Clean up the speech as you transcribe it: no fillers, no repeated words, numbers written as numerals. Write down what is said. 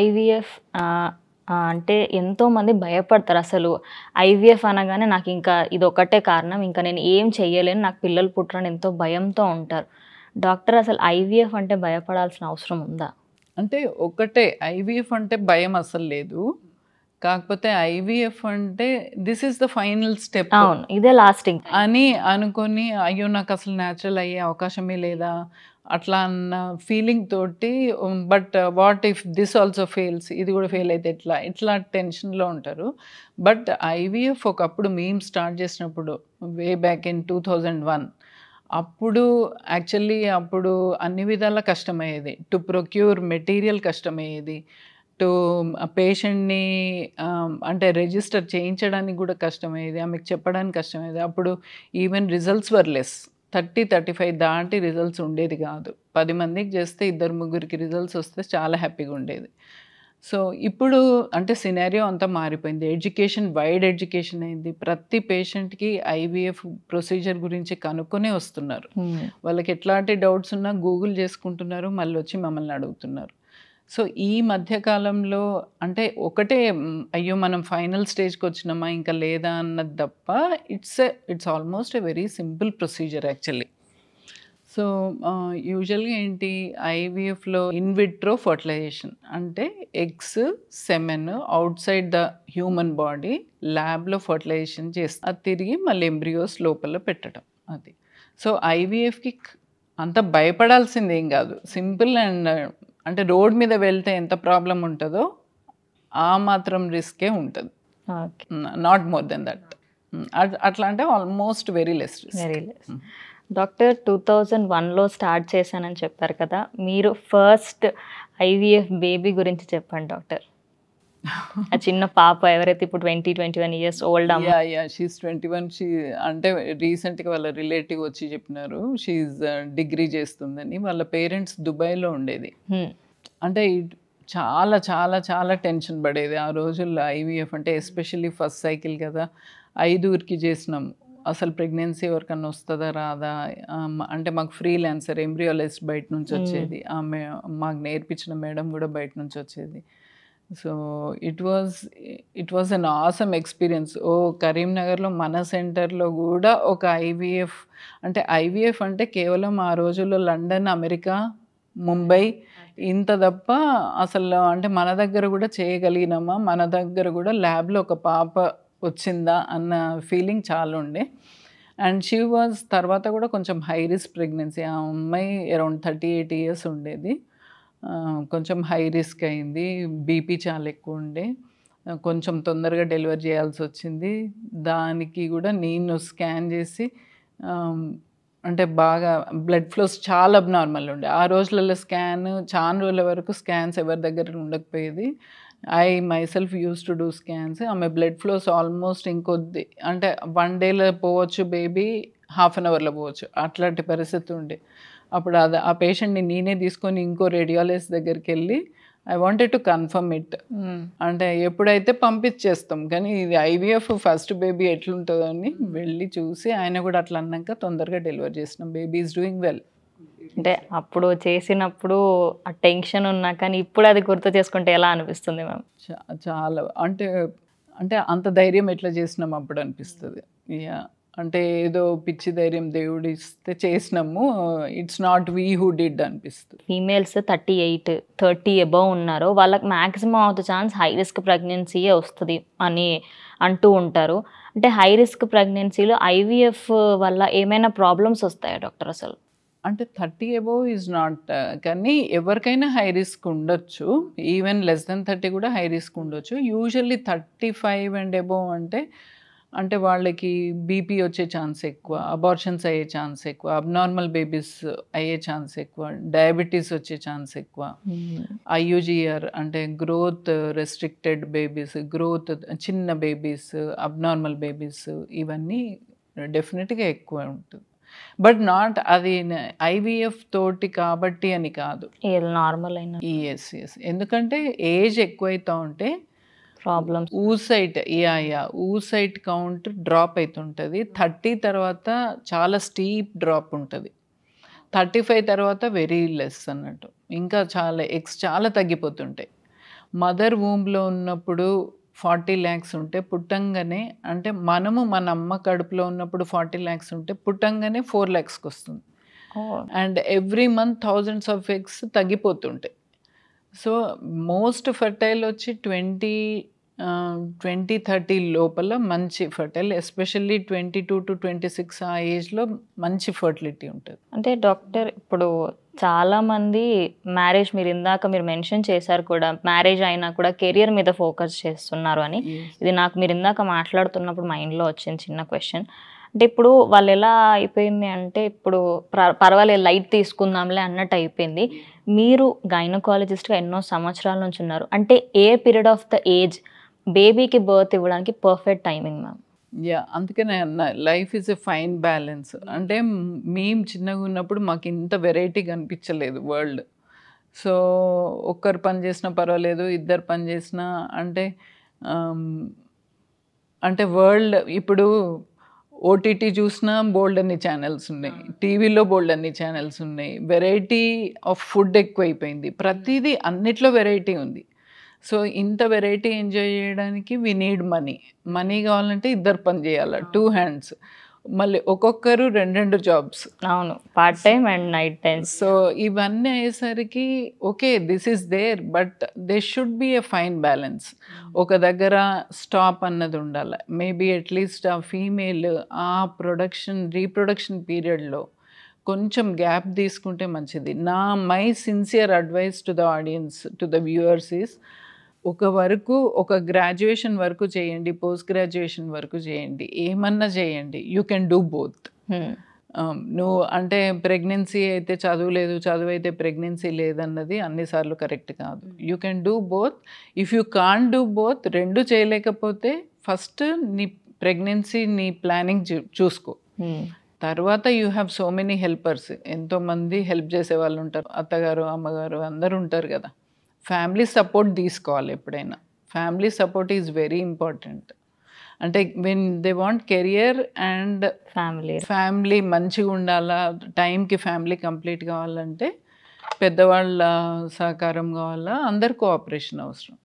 IVF అంటే ఎంతోమంది భయపడతారు అసలు. ఐవీఎఫ్ అనగానే నాకింకా ఇదొక్కటే కారణం. ఇంకా నేను ఏం చెయ్యలేను. నాకు పిల్లలు పుట్టరని ఎంతో భయంతో ఉంటారు. డాక్టర్ అసలు ఐవీఎఫ్ అంటే భయపడాల్సిన అవసరం ఉందా? అంటే ఒకటే ఐవీఎఫ్ అంటే భయం అసలు లేదు. కాకపోతే ఐవీఎఫ్ అంటే this is the final step అవును. ఇదే లాస్టింగ్ అని అనుకొని అయ్యో నాకు అసలు న్యాచురల్ అయ్యే అవకాశమే లేదా అట్లా అన్న ఫీలింగ్ తోటి but what if this also fails, ఇది కూడా ఫెయిల్ అయితే ఎట్లా, ఇట్లా టెన్షన్లో ఉంటారు. బట్ ఐవీఎఫ్ ఒకప్పుడు మేము స్టార్ట్ చేసినప్పుడు వే బ్యాక్ ఇన్ 2001 అప్పుడు యాక్చువల్లీ అప్పుడు అన్ని విధాలా కష్టమయ్యేది. టు ప్రొక్యూర్ మెటీరియల్ కష్టమయ్యేది. టు పేషెంట్ని అంటే రిజిస్టర్ చేయించడానికి కూడా కష్టమయ్యేది, ఆమెకు చెప్పడానికి కష్టమయ్యేది. అప్పుడు ఈవెన్ రిజల్ట్స్ వర్ లెస్. 30-35 దాటి రిజల్ట్స్ ఉండేది కాదు. 10 మందికి చేస్తే 2-3కి రిజల్ట్స్ వస్తే చాలా హ్యాపీగా ఉండేది. సో ఇప్పుడు అంటే సినారియో అంతా మారిపోయింది. ఎడ్యుకేషన్ వైడ్ ఎడ్యుకేషన్ అయింది. ప్రతి పేషెంట్కి ఐవీఎఫ్ ప్రొసీజర్ గురించి కనుక్కొనే వస్తున్నారు. వాళ్ళకి ఎట్లాంటి డౌట్స్ ఉన్నా గూగుల్ చేసుకుంటున్నారు, మళ్ళీ వచ్చి మమ్మల్ని అడుగుతున్నారు. సో ఈ మధ్యకాలంలో అంటే ఒకటే అయ్యో మనం ఫైనల్ స్టేజ్కి వచ్చినామా ఇంకా లేదా అన్నది తప్ప it's almost a very simple procedure actually. So యూజువల్గా ఏంటి ఐవీఎఫ్లో ఇన్విట్రో ఫర్టిలైజేషన్ అంటే eggs semen out side the human body ల్యాబ్లో ఫర్టిలైజేషన్ చేస్తారు. అది తిరిగి మళ్ళీ ఎంబ్రియోస్ లోపల పెట్టడం అది. సో ఐవీఎఫ్కి అంత భయపడాల్సింది ఏం కాదు, సింపుల్ అండ్ అంటే రోడ్ మీద వెళ్తే ఎంత ప్రాబ్లం ఉంటుందో ఆ మాత్రం రిస్కే ఉంటుంది, నాట్ మోర్ దెన్ దట్. అట్లా అంటే almost very less risk. Doctor 2001లో స్టార్ట్ చేశానని చెప్పారు కదా, మీరు ఫస్ట్ ఐవీఎఫ్ బేబీ గురించి చెప్పండి డాక్టర్. ఆ చిన్న పాప ఎవరైతే ఇప్పుడు 20-21 ఇయర్స్ ఓల్డ్ అమ్మ. షీఈస్ 21. అంటే రీసెంట్గా వాళ్ళ రిలేటివ్ వచ్చి చెప్పినారు షీఈస్ డిగ్రీ చేస్తుందని. వాళ్ళ పేరెంట్స్ దుబాయ్లో ఉండేది. అంటే చాలా చాలా చాలా టెన్షన్ పడేది ఆ రోజుల్లో. ఐవీఎఫ్ అంటే ఎస్పెషల్లీ ఫస్ట్ సైకిల్ కదా, 5కి చేసినాము. అసలు ప్రెగ్నెన్సీ ఎవరికన్నా వస్తుందా రాదా అంటే మాకు ఫ్రీలాన్సర్ ఎంబ్రియాలజిస్ట్ బయట నుంచి వచ్చేది, ఆమె మాకు నేర్పించిన మేడం కూడా బయట నుంచి వచ్చేది. So it was an awesome experience. కరీంనగర్లో మన సెంటర్లో కూడా ఒక ఐవీఎఫ్ అంటే కేవలం ఆ రోజుల్లో లండన్, అమెరికా, ముంబై ఇంత తప్ప అసలు అంటే మన దగ్గర కూడా చేయగలిగినామా, మన దగ్గర కూడా ల్యాబ్లో ఒక పాప వచ్చిందా అన్న ఫీలింగ్ చాలా ఉండే. అండ్ షీ వాజ్ తర్వాత కూడా కొంచెం హై రిస్క్ ప్రెగ్నెన్సీ. ఆ అమ్మాయి అరౌండ్ 38 ఇయర్స్ ఉండేది. కొంచెం హై రిస్క్ అయింది, బీపీ చాలా ఎక్కువ ఉండే, కొంచెం తొందరగా డెలివరీ చేయాల్సి వచ్చింది. దానికి కూడా నేను స్కాన్ చేసి అంటే బాగా బ్లడ్ ఫ్లోస్ చాలా అబ్నార్మల్ ఉండే. ఆ రోజులలో స్కాన్ చాలా రోజుల వరకు స్కాన్స్ ఎవరి దగ్గర ఉండకపోయేది. I myself use to do scans. ఆమె బ్లడ్ ఫ్లోస్ ఆల్మోస్ట్ ఇంకొద్ది అంటే 1 డేలో పోవచ్చు బేబీ, హాఫ్ అన్ అవర్లో పోవచ్చు, అట్లాంటి పరిస్థితి ఉండే. అప్పుడు ఆ పేషెంట్ని నేనే తీసుకొని ఇంకో రేడియాలజిస్ట్ దగ్గరికి వెళ్ళి I wanted to confirm it. అంటే ఎప్పుడైతే పంపించేస్తాం, కానీ ఇది ఐవీఎఫ్ ఫస్ట్ బేబీ ఎట్లుంటుందో అని వెళ్ళి చూసి ఆయన కూడా అట్లా అన్నాక తొందరగా డెలివరీ చేసినాం. Baby is doing well. అంటే అప్పుడు చేసినప్పుడు ఆ టెన్షన్ ఉన్నా కానీ ఇప్పుడు అది గుర్తు చేసుకుంటే ఎలా అనిపిస్తుంది మ్యామ్? చాలా అంటే అంత ధైర్యం ఎట్లా చేసినాం అప్పుడు అనిపిస్తుంది. యా అంటే ఏదో పిచ్చి ధైర్యం దేవుడు ఇస్తే చేసినాము, it's not we who did అనిపిస్తుంది. ఫీమేల్స్ 38-30 అబవ్ ఉన్నారు, వాళ్ళకి maximum of the chance high risk ప్రెగ్నెన్సీయే వస్తుంది అని అంటూ ఉంటారు. అంటే హై రిస్క్ ప్రెగ్నెన్సీలో ఐవీఎఫ్ వల్ల ఏమైనా ప్రాబ్లమ్స్ వస్తాయా డాక్టర్ అసలు? అంటే 30 అబవ్ ఈజ్ నాట్, కానీ ఎవరికైనా హై రిస్క్ ఉండొచ్చు, ఈవెన్ లెస్ దెన్ 30 కూడా హై రిస్క్ ఉండొచ్చు. యూజువల్లీ 35 అండ్ అబవ్ అంటే వాళ్ళకి బీపీ వచ్చే ఛాన్స్ ఎక్కువ, అబార్షన్స్ అయ్యే ఛాన్స్ ఎక్కువ, అబ్నార్మల్ బేబీస్ అయ్యే ఛాన్స్ ఎక్కువ, డయాబెటీస్ వచ్చే ఛాన్స్ ఎక్కువ, ఐయుజిఆర్ అంటే గ్రోత్ రెస్ట్రిక్టెడ్ బేబీస్, గ్రోత్ చిన్న బేబీస్, అబ్నార్మల్ బేబీస్, ఇవన్నీ డెఫినెట్గా ఎక్కువ ఉంటుంది. బట్ నాట్ అది ఐవీఎఫ్ తోటి కాబట్టి అని కాదు, నార్మల్ అయినా. ఎస్ ఎందుకంటే ఏజ్ ఎక్కువైతా ఉంటే ప్రాబ్లమ్స్ ఊసైట్ కౌంట్ డ్రాప్ అవుతుంటుంది. 30 తర్వాత చాలా స్టీప్ డ్రాప్ ఉంటుంది, 35 తర్వాత వెరీ లెస్ అన్నట్టు, ఇంకా చాలా ఎగ్స్ చాలా తగ్గిపోతుంటాయి. మదర్ వూమ్లో ఉన్నప్పుడు 40 lakhs ఉంటే పుట్టంగానే, అంటే మనము మన అమ్మ కడుపులో ఉన్నప్పుడు 40 lakhs ఉంటే పుట్టంగానే 4 lakhsకి వస్తుంది. And every month thousands of eggs తగ్గిపోతుంటాయి. సో మోస్ట్ ఫర్టైల్ వచ్చి 20-30 లోపల మంచి ఫర్టైల్, ఎస్పెషల్లీ 22 to 26 ఆ ఏజ్లో మంచి ఫర్టిలిటీ ఉంటుంది. అంటే డాక్టర్ ఇప్పుడు చాలామంది మ్యారేజ్, మీరు ఇందాక మీరు మెన్షన్ చేశారు కూడా, మ్యారేజ్ అయినా కూడా కెరియర్ మీద ఫోకస్ చేస్తున్నారు అని. ఇది నాకు మీరు ఇందాక మాట్లాడుతున్నప్పుడు మైండ్లో వచ్చింది చిన్న క్వశ్చన్. అంటే ఇప్పుడు వాళ్ళు ఎలా అయిపోయింది అంటే, ఇప్పుడు పర్వాలేదు లైట్ తీసుకుందాంలే అన్నట్టు అయిపోయింది. మీరు గైనకాలజిస్ట్గా ఎన్నో సంవత్సరాల నుంచి ఉన్నారు. అంటే a period of the age బేబీకి బర్త్ ఇవ్వడానికి పర్ఫెక్ట్ టైమింగ్ మ్యామ్? అందుకనే అన్న life is a fine balance. అంటే మేము చిన్నగా ఉన్నప్పుడు మాకు ఇంత వెరైటీగా అనిపించలేదు వరల్డ్. సో ఒక్కరు పని చేసినా పర్వాలేదు, ఇద్దరు పని చేసినా అంటే వరల్డ్ ఇప్పుడు ఓటీటీ చూసినా బోల్డ్ అన్ని ఛానల్స్ ఉన్నాయి, టీవీలో బోల్డ్ అన్ని ఛానల్స్ ఉన్నాయి, వెరైటీ ఆఫ్ ఫుడ్ ఎక్కువైపోయింది, ప్రతిదీ అన్నిట్లో వెరైటీ ఉంది. సో ఇంత వెరైటీ ఎంజాయ్ చేయడానికి వీ నీడ్ మనీ కావాలంటే ఇద్దరు పని చేయాలి, 2 hands. మళ్ళీ ఒక్కొక్కరు 2 jobs. అవును, part time and night time. So ఇవన్నీ అయ్యేసరికి okay this is there, but they should be a fine balance. ఒక దగ్గర స్టాప్ అన్నది ఉండాలి. మేబీ అట్లీస్ట్ ఆ ఫీమేల్ ఆ రీప్రొడక్షన్ పీరియడ్లో కొంచెం గ్యాప్ తీసుకుంటే మంచిది. My sincere advice to the audience, to the viewers is, ఒక గ్రాడ్యుయేషన్ వరకు చేయండి, పోస్ట్ గ్రాడ్యుయేషన్ వరకు చేయండి, ఏమన్నా చేయండి, యూ కెన్ డూ బోత్. నువ్వు అంటే ప్రెగ్నెన్సీ అయితే చదువు అయితే ప్రెగ్నెన్సీ లేదన్నది అన్నిసార్లు కరెక్ట్ కాదు. You can do both. If you can't do both, 2 చేయలేకపోతే ఫస్ట్ నీ ప్రెగ్నెన్సీ నీ ప్లానింగ్ చూసుకో. తర్వాత you have so many helpers, ఎంతోమంది హెల్ప్ చేసే వాళ్ళు ఉంటారు, అత్తగారు అమ్మగారు అందరూ ఉంటారు కదా. ఫ్యామిలీ సపోర్ట్ తీసుకోవాలి ఎప్పుడైనా. Family support is very important. అంటే when they want career and family మంచిగా ఉండాలా, టైంకి ఫ్యామిలీ కంప్లీట్ కావాలంటే పెద్దవాళ్ళ సహకారం కావాలా, అందరు కోఆపరేషన్ అవసరం.